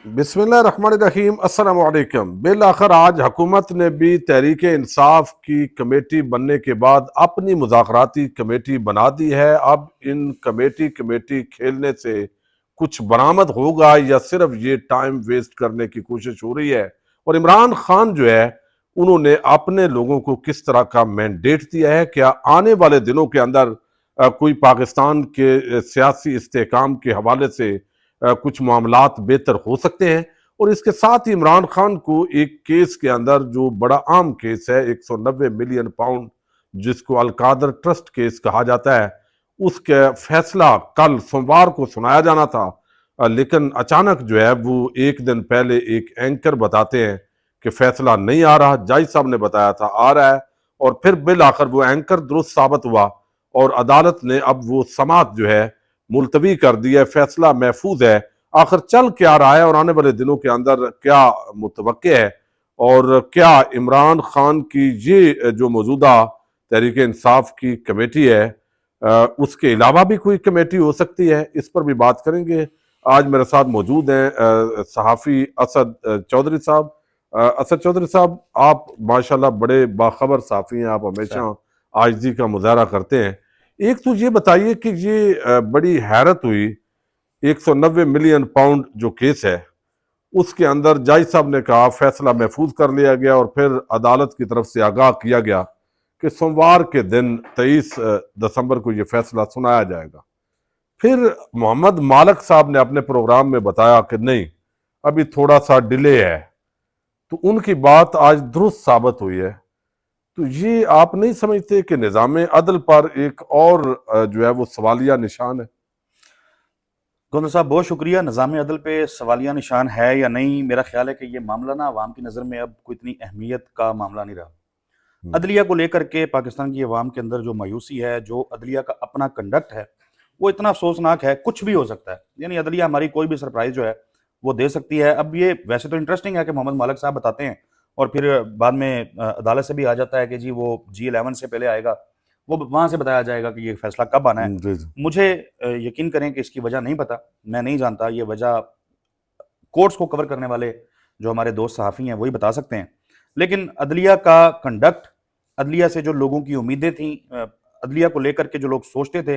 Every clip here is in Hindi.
बिस्मिल्लाहिर्रहमानिर्रहीम, अस्सलाम वालेकुम। बिल आखिर आज हुकूमत ने भी तहरीक इंसाफ की कमेटी बनने के बाद अपनी मुज़ाकराती कमेटी बना दी है। अब इन कमेटी कमेटी खेलने से कुछ बरामद होगा या सिर्फ ये टाइम वेस्ट करने की कोशिश हो रही है। और इमरान खान जो है उन्होंने अपने लोगों को किस तरह का मैंडेट दिया है, क्या आने वाले दिनों के अंदर कोई पाकिस्तान के सियासी इस्तेहकाम के हवाले से कुछ मामलात बेहतर हो सकते हैं। और इसके साथ ही इमरान खान को एक केस के अंदर जो बड़ा आम केस है 190 मिलियन पाउंड, जिसको अलकादर ट्रस्ट केस कहा जाता है, उसका फैसला कल सोमवार को सुनाया जाना था। लेकिन अचानक जो है वो एक दिन पहले एक एंकर बताते हैं कि फैसला नहीं आ रहा। जज साहब ने बताया था आ रहा है, और फिर बिल आखिर वो एंकर दुरुस्त साबित हुआ और अदालत ने अब वो समाअत जो है मुलतवी कर दी है। फैसला महफूज है। आखिर चल क्या रहा है और आने वाले दिनों के अंदर क्या मुतवक्के है, और क्या इमरान खान की ये जो मौजूदा तहरीक इंसाफ की कमेटी है उसके अलावा भी कोई कमेटी हो सकती है, इस पर भी बात करेंगे। आज मेरे साथ मौजूद हैं सहाफ़ी असद चौधरी साहब। असद चौधरी साहब, आप माशाल्लाह बड़े बाखबर साफ़ी हैं, आप हमेशा आजिज़ी का मुजाहरा करते हैं। एक तो ये बताइए कि ये बड़ी हैरत हुई, 190 मिलियन पाउंड जो केस है उसके अंदर जज साहब ने कहा फैसला महफूज कर लिया गया, और फिर अदालत की तरफ से आगाह किया गया कि सोमवार के दिन 23 दिसंबर को यह फैसला सुनाया जाएगा। फिर मोहम्मद मालिक साहब ने अपने प्रोग्राम में बताया कि नहीं, अभी थोड़ा सा डिले है, तो उनकी बात आज दुरुस्त साबित हुई है। तो ये आप नहीं समझते कि निज़ाम अदल पर एक और जो है वो सवालिया निशान है? गोंदल साहब बहुत शुक्रिया। निज़ाम अदल पे सवालिया निशान है या नहीं, मेरा ख्याल है कि ये मामला ना अवाम की नज़र में अब कोई इतनी अहमियत का मामला नहीं रहा। अदलिया को लेकर के पाकिस्तान की अवाम के अंदर जो मायूसी है, जो अदलिया का अपना कंडक्ट है, वो इतना अफसोसनाक है, कुछ भी हो सकता है। यानी अदलिया हमारी कोई भी सरप्राइज जो है वो दे सकती है। अब ये वैसे तो इंटरेस्टिंग है कि मोहम्मद मालिक साहब बताते हैं और फिर बाद में अदालत से भी आ जाता है कि जी वो G11 से पहले आएगा, वो वहां से बताया जाएगा कि ये फैसला कब आना है। जी जी। मुझे यकीन करें कि इसकी वजह नहीं पता, मैं नहीं जानता। ये वजह कोर्ट्स को कवर करने वाले जो हमारे दोस्त सहाफ़ी हैं वही बता सकते हैं। लेकिन अदलिया का कंडक्ट, अदलिया से जो लोगों की उम्मीदें थी, अदलिया को लेकर के जो लोग सोचते थे,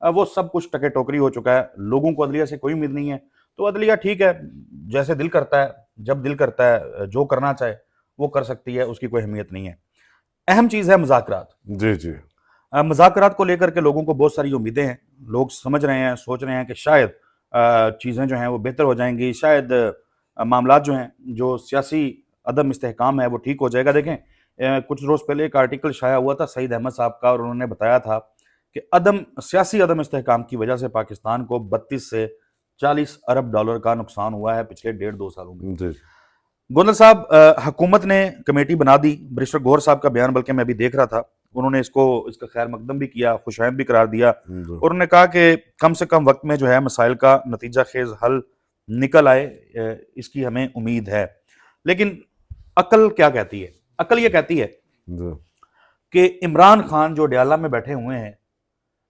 वो सब कुछ टके टोकरी हो चुका है। लोगों को अदलिया से कोई उम्मीद नहीं है। तो अदलिया ठीक है, जैसे दिल करता है, जब दिल करता है, जो करना चाहे वो कर सकती है, उसकी कोई अहमियत नहीं है। अहम चीज़ है मुज़ाकरात। जी जी। मुज़ाकरात को लेकर के लोगों को बहुत सारी उम्मीदें हैं। लोग समझ रहे हैं, सोच रहे हैं कि शायद चीज़ें जो हैं वो बेहतर हो जाएंगी, शायद मामलात जो हैं, जो सियासी अदम इस्तेहकाम है वो ठीक हो जाएगा। देखें, कुछ रोज़ पहले एक आर्टिकल शाया हुआ था सईद अहमद साहब का, और उन्होंने बताया था कि सियासी अदम इस्तेहकाम की वजह से पाकिस्तान को 32 से 40 अरब डॉलर का नुकसान हुआ है पिछले 1.5-2 सालों में। जी गोंदल साहब, हुकूमत ने कमेटी बना दी। बैरिस्टर गौहर साहब का बयान बल्कि मैं अभी देख रहा था, उन्होंने इसका खैर मकदम भी किया, खुशाइंद भी करार दिया, जी। और उन्होंने कहा कि कम से कम वक्त में जो है मसाइल का नतीजा खेज हल निकल आए, इसकी हमें उम्मीद है। लेकिन अकल क्या कहती है? अकल ये कहती है जी कि इमरान खान जो डयाला में बैठे हुए हैं,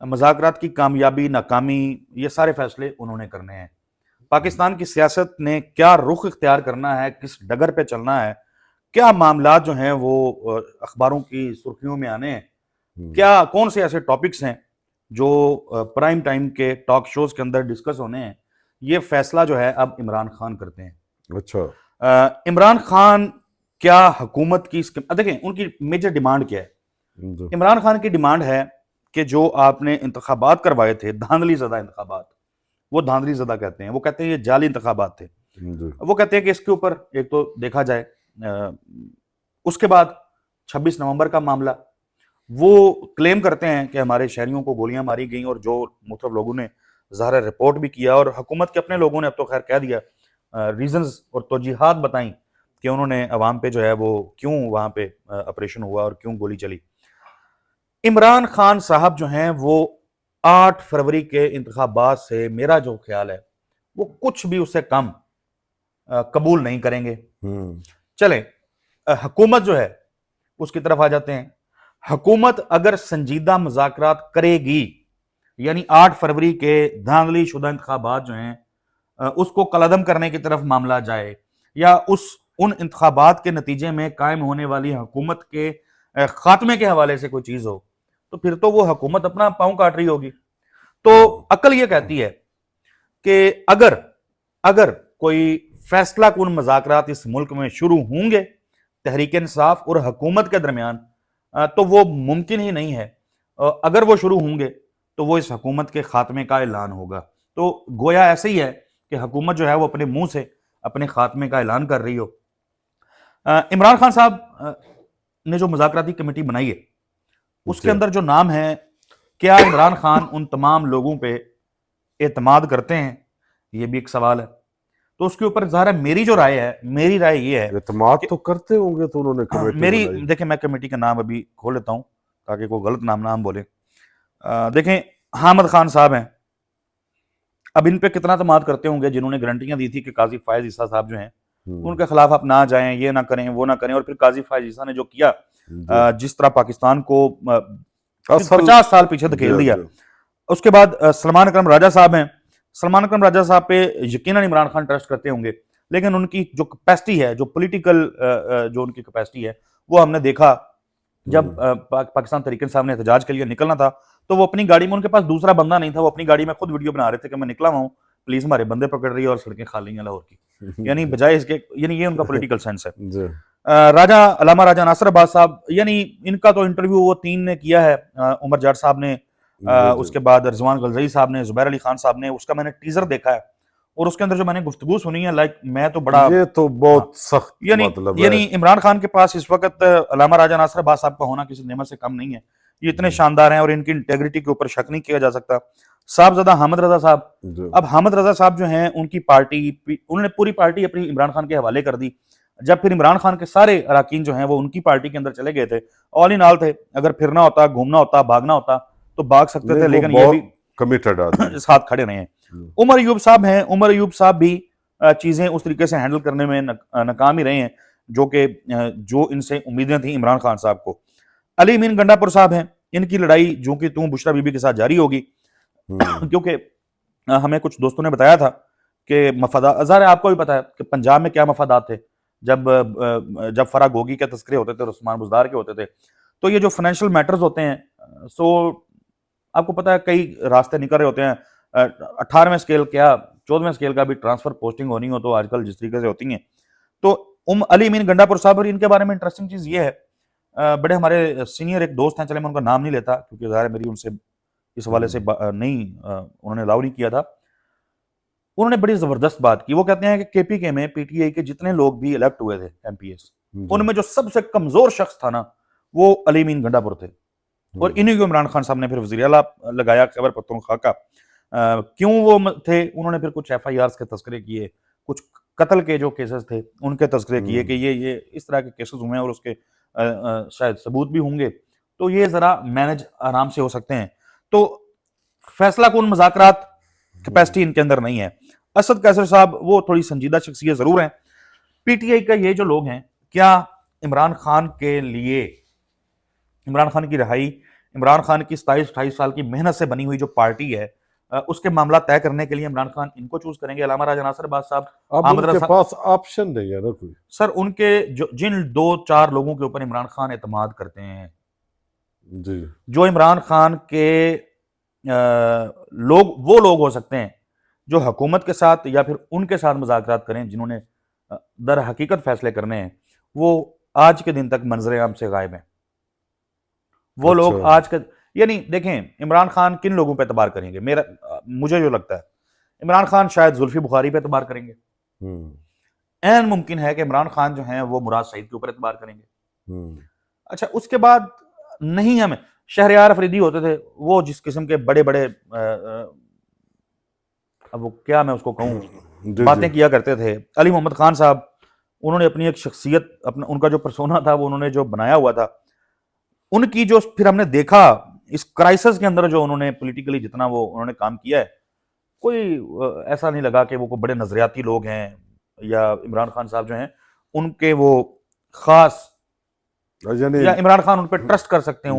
मुज़ाकरात की कामयाबी नाकामी ये सारे फैसले उन्होंने करने हैं। पाकिस्तान की सियासत ने क्या रुख इख्तियार करना है, किस डगर पे चलना है, क्या मामलात जो हैं वो अखबारों की सुर्खियों में आने हैं, क्या कौन से ऐसे टॉपिक्स हैं जो प्राइम टाइम के टॉक शोज के अंदर डिस्कस होने हैं, ये फैसला जो है अब इमरान खान करते हैं। अच्छा। इमरान खान क्या हुकूमत की देखें, उनकी मेजर डिमांड क्या है? जी इमरान खान की डिमांड है कि जो आपने इंतखाबात करवाए थे, धांधली ज़दा इंतखाबात, वो धांधली ज़दा कहते हैं, वो कहते हैं ये जाली इंतखाबात थे। जी। वो कहते हैं कि इसके ऊपर एक तो देखा जाए, उसके बाद 26 नवंबर का मामला, वो क्लेम करते हैं कि हमारे शहरियों को गोलियां मारी गई, और जो मुख्तलिफ लोगों ने ज़ाहिर रिपोर्ट भी किया, और हुकूमत के अपने लोगों ने अब तो खैर कह दिया, रीजंस और तौजीहात बताई कि उन्होंने अवाम पे जो है वो क्यों वहां पे ऑपरेशन हुआ और क्यों गोली चली। इमरान खान साहब जो हैं वो 8 फरवरी के इंतखाबात से, मेरा जो ख्याल है, वो कुछ भी उससे कम कबूल नहीं करेंगे। चले, हुकूमत जो है उसकी तरफ आ जाते हैं। हुकूमत अगर संजीदा मुज़ाकरात करेगी, यानी 8 फरवरी के धांधली शुदा इंतखाबात जो हैं उसको कलअदम करने की तरफ मामला जाए, या उन इंतखाबात के नतीजे में कायम होने वाली हुकूमत के खात्मे के हवाले से कोई चीज हो, तो फिर तो वो हुकूमत अपना पांव काट रही होगी। तो अकल ये कहती है कि अगर अगर कोई फैसला कुन मुज़ाकरात इस मुल्क में शुरू होंगे तहरीक इंसाफ और हुकूमत के दरमियान, तो वो मुमकिन ही नहीं है। अगर वो शुरू होंगे तो वो इस हुकूमत के खात्मे का ऐलान होगा। तो गोया ऐसे ही है कि हुकूमत जो है वो अपने मुंह से अपने खात्मे का ऐलान कर रही हो। इमरान खान साहब ने जो मुज़ाकराती कमेटी बनाई है उसके अंदर जो नाम है, क्या इमरान खान उन तमाम लोगों पे एतमाद करते हैं, ये भी एक सवाल है। तो उसके ऊपर ज़ाहिर है मेरी जो राय है, मेरी राय ये है, एतमाद तो करते होंगे तो उन्होंने कमेटी मेरी बनाई। देखें, मैं कमेटी का नाम अभी खोल लेता हूं ताकि कोई गलत नाम ना हम बोले। देखें, हामिद खान साहब हैं, अब इन पे कितना एतमाद करते होंगे जिन्होंने गारंटियां दी थी कि काजी फायज ईसा साहब जो हैं उनके खिलाफ आप ना जाएं, ये ना करें, वो ना करें, और फिर काजी फायज ईसा ने जो किया, जिस तरह पाकिस्तान को 50 साल पीछे धकेल दिया। उसके बाद सलमान अकरम राजा साहब हैं। सलमान अकरम राजा साहब पे यकीनन इमरान खान ट्रस्ट करते होंगे, लेकिन उनकी जो कैपेसिटी है, जो पॉलिटिकल जो उनकी कैपेसिटी है, वो हमने देखा जब पाकिस्तान तहरीक इंसाफ ने एहतजाज के लिए निकलना था तो वो अपनी गाड़ी में, उनके पास दूसरा बंदा नहीं था, वो अपनी गाड़ी में खुद वीडियो बना रहे थे कि मैं निकला हूँ, प्लीज हमारे बंदे पकड़ रही है और सड़कें खाली हैं लाहौर की। यानी बजाय इसके, यानी ये उनका पॉलिटिकल सेंस है। राजा अलामा राजा नासिर अब्बास साहब, यानी इनका तो इंटरव्यू वो 3 ने किया है, उमर जाट साहब ने, उसके बाद रिजवान गलजई साहब ने, जुबैर अली खान साहब ने। उसका मैंने टीजर देखा है और उसके अंदर जो मैंने गुफ्तगू सुनी है, लाइक मैं तो बड़ा, ये तो बहुत सख्त मतलब यानी इमरान खान के पास इस वक्त अलामा राजा नासिर अब्बास साहब का होना किसी नेमत से कम नहीं है। ये इतने शानदार हैं और इनकी इंटेग्रिटी के ऊपर शक नहीं किया जा सकता। साहबजादा हामिद रजा साहब, अब हामिद रजा साहब जो हैं, उनकी पार्टी, उन्होंने पूरी पार्टी अपनी इमरान खान के हवाले कर दी। जब फिर इमरान खान के सारे अराकीन जो हैं वो उनकी पार्टी के अंदर चले गए थे, ऑल इन ऑल थे, अगर फिरना होता, घूमना होता, भागना होता तो भाग सकते थे, लेकिन ये भी कमिटेड आदमी साथ खड़े नहीं हैं। उमर अयूब साहब हैं, उमर अयूब साहब भी चीजें उस तरीके से हैंडल करने में नाकाम ही रहे हैं जो इनसे उम्मीदें थी इमरान खान साहब को। अली अमीन गंडापुर साहब हैं, इनकी लड़ाई जो कि तुम बुशरा बीबी के साथ जारी होगी, क्योंकि हमें कुछ दोस्तों ने बताया था कि मफादात, ज़ाहिर है आपको भी पता है कि पंजाब में क्या मफादात थे जब फराग गोगी के तस्करे होते थे और उस्मान बुज़दार के होते थे। तो ये जो फाइनेंशियल मैटर्स होते हैं, सो आपको पता है कई रास्ते निकल रहे होते हैं। 18वें स्केल क्या 14वें स्केल का भी ट्रांसफर पोस्टिंग होनी हो तो आजकल जिस तरीके से होती हैं। तो अली अमीन गंडापुर साहब, और इनके बारे में इंटरेस्टिंग चीज़ ये है, बड़े हमारे सीनियर एक दोस्त हैं, चले मैं उनका नाम नहीं लेता क्योंकि ज़ाहिर मेरी उनसे इस हवाले से नहीं, उन्होंने अलाउ नहीं किया था। उन्होंने बड़ी जबरदस्त बात की। वो कहते हैं कि केपीके में पीटीआई के जितने लोग भी इलेक्ट हुए थे एमपीएस, उनमें जो सबसे कमजोर शख्स था ना, वो अली अमीन गंडापुर थे, और इन्हीं को इमरान खान साहब ने फिर वज़ीर आला लगाया, खैबर पख्तूनख्वा का। क्यों वो थे, उन्होंने फिर कुछ एफआईआर्स के तस्करे किए, कुछ कत्ल के जो केसेस थे उनके तस्करे किए कि ये इस तरह के केसेस हुए हैं और उसके शायद सबूत भी होंगे, तो ये जरा मैनेज आराम से हो सकते हैं। तो फैसला कुन मुज़ाकरात कैपेसिटी इनके अंदर नहीं है। असद कैसर साहब वो थोड़ी संजीदा शख्सियत जरूर हैं। पीटीआई का ये जो लोग हैं, क्या इमरान खान के लिए, इमरान खान की रिहाई, इमरान खान की 27-28 साल की मेहनत से बनी हुई जो पार्टी है, उसके मामला तय करने के लिए इमरान खान इनको चूज करेंगे, अलामा राजा नासिर अब्बास साहब। अब उनके पास ऑप्शन नहीं है ना कोई। सर उनके जिन 2-4 लोगों के ऊपर इमरान खान एतमाद करते हैं जी, जो इमरान खान के लोग, वो लोग हो सकते हैं जो हुकूमत के साथ या फिर उनके साथ मुज़ाकरात करें, जिन्होंने दर हकीकत फैसले करने हैं, वो आज के दिन तक मंजर आम से गायब हैं। वो लोग आज के, यानी देखें इमरान खान किन लोगों पे एतबार करेंगे, मुझे जो लगता है इमरान खान शायद जुल्फी बुखारी पे एतबार करेंगे। ऐन मुमकिन है कि इमरान खान जो है वो मुराद सईद के ऊपर एतबार करेंगे। अच्छा, उसके बाद नहीं, हमें शहरयार अफरीदी होते थे, वो जिस किस्म के बड़े बड़े अब वो क्या मैं उसको कहूँ, बातें किया करते थे। अली मोहम्मद खान साहब, उन्होंने अपनी एक शख्सियत, अपना उनका जो पर्सोना था वो उन्होंने जो बनाया हुआ था, उनकी जो फिर हमने देखा इस क्राइसिस के अंदर जो उन्होंने पॉलिटिकली जितना वो उन्होंने काम किया है, कोई ऐसा नहीं लगा कि वो कोई बड़े नजरियाती लोग हैं या इमरान खान साहब जो हैं उनके वो खास, या इमरान खान उन पर ट्रस्ट कर सकते हो,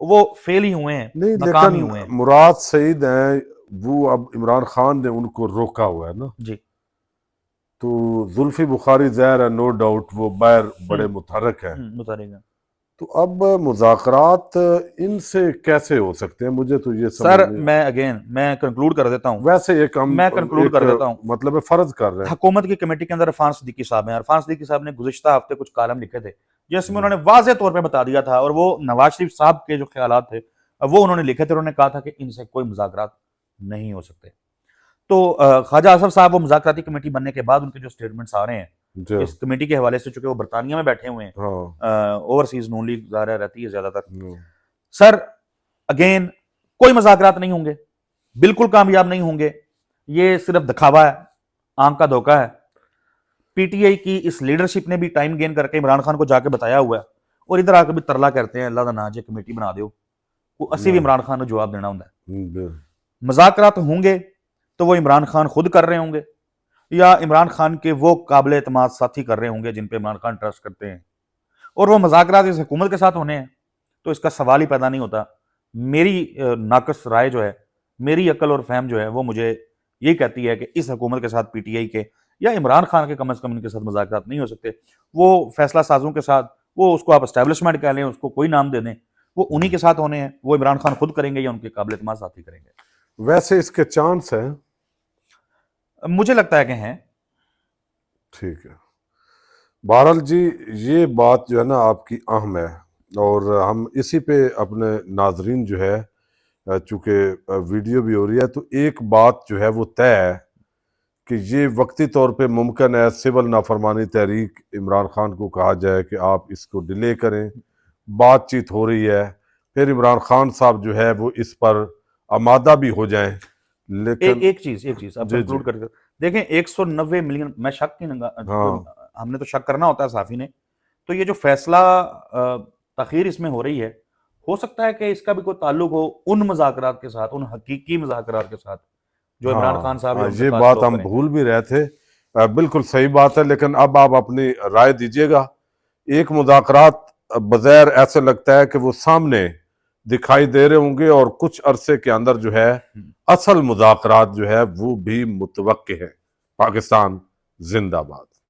वो फेल ही हुए हैं, नाकाम ही हुए हैं। मुराद सईद हैं, वो अब इमरान खान ने उनको रोका हुआ है ना, जी। तो जुल्फी बुखारी ज़ाहिर है, नो डाउट वो बाहर बड़े मुतहरक हैं। मुतारिक। तो अब मुज़ाकरात इनसे कैसे हो सकते हैं, मुझे तो ये समझ सर नहीं। मैं कंक्लूड कर देता हूँ। वैसे एक हम मैं कंक्लूड कर देता हूँ। मतलब है फर्ज कर रहे हैं। हुकूमत की कमेटी के अंदर इरफान सिद्दीकी साहब हैं। इरफान सिद्दीकी साहब ने गुज़िश्ता हफ्ते कुछ कालम लिखे थे जिसमें उन्होंने वाज़ेह तौर पे बता दिया था, और वो नवाज शरीफ साहब के जो ख्यालात थे वो उन्होंने लिखे थे। उन्होंने कहा था कि इनसे कोई मुज़ाकरात नहीं हो सकते। तो ख्वाजा आसफ साहब वो मुज़ाकराती कमेटी बनने के बाद उनके जो स्टेटमेंट्स आ रहे हैं जी इस कमेटी के हवाले से, चूंकि वो बरतानिया में बैठे हुए हैं, हाँ ओवरसीज नून लीग ज़ाहिर है रहती है ज्यादातर। नो, सर अगेन कोई मुज़ाकरात नहीं होंगे, बिल्कुल कामयाब नहीं होंगे। ये सिर्फ दिखावा है, आंख का धोखा है। पीटीआई की इस लीडरशिप ने भी टाइम गेन करके इमरान खान को जाके बताया हुआ है, और इधर आकर भी तरला करते हैं अल्लाह दा नाज कमेटी बना दो। वो असी भी नो, इमरान खान को जवाब देना होता है। नो, मुज़ाकरात होंगे तो वो इमरान खान खुद कर रहे होंगे, या इमरान खान के वो काबिल एतमाद साथी कर रहे होंगे जिन पे इमरान खान ट्रस्ट करते हैं, और वो मुज़ाकरात इस हुकूमत के साथ होने हैं, तो इसका सवाल ही पैदा नहीं होता। मेरी नाकस राय जो है, मेरी अकल और फहम जो है, वो मुझे यही कहती है कि इस हुकूमत के साथ पीटीआई के या इमरान खान के कम अज़ कम इनके साथ मुज़ाकरात नहीं हो सकते। वो फैसला साजों के साथ, वो उसको आप एस्टैब्लिशमेंट कह लें, उसको कोई नाम दे दें, वो उन्हीं के साथ होने हैं। वो इमरान खान खुद करेंगे या उनके काबिल एतमाद साथी करेंगे। वैसे इसके चांस हैं। मुझे लगता है कि हैं। ठीक है, बहरहाल जी, ये बात जो है ना आपकी अहम है, और हम इसी पे अपने नाजरीन जो है, चूंकि वीडियो भी हो रही है, तो एक बात जो है वो तय है कि ये वक्ती तौर पे मुमकिन है सिविल नाफरमानी तहरीक इमरान खान को कहा जाए कि आप इसको डिले करें। बातचीत हो रही है, फिर इमरान खान साहब जो है वो इस पर आमादा भी हो जाएं, लेकिन एक चीज आप जी जी कंक्लूड करके देखें। 190 मिलियन, मैं शक की हाँ हमने तो शक करना होता है साफी ने। तो ये जो फैसला तखीर इसमें हो रही है, हो सकता है कि इसका भी कोई ताल्लुक हो उन मुज़ाकरात के साथ, उन हकीकी मुज़ाकरात के साथ जो इमरान खान हाँ साहब या हाँ, उनके ये पास बात लोग हम करें। भूल भी रहे थे। बिल्कुल सही बात है, लेकिन अब आप अपनी राय दीजिएगा। एक मुज़ाकरात बज़ैर ऐसे लगता है कि वो सामने दिखाई दे रहे होंगे, और कुछ अरसे के अंदर जो है असल मुज़ाकरात जो है वो भी मुतवक्के है। पाकिस्तान जिंदाबाद।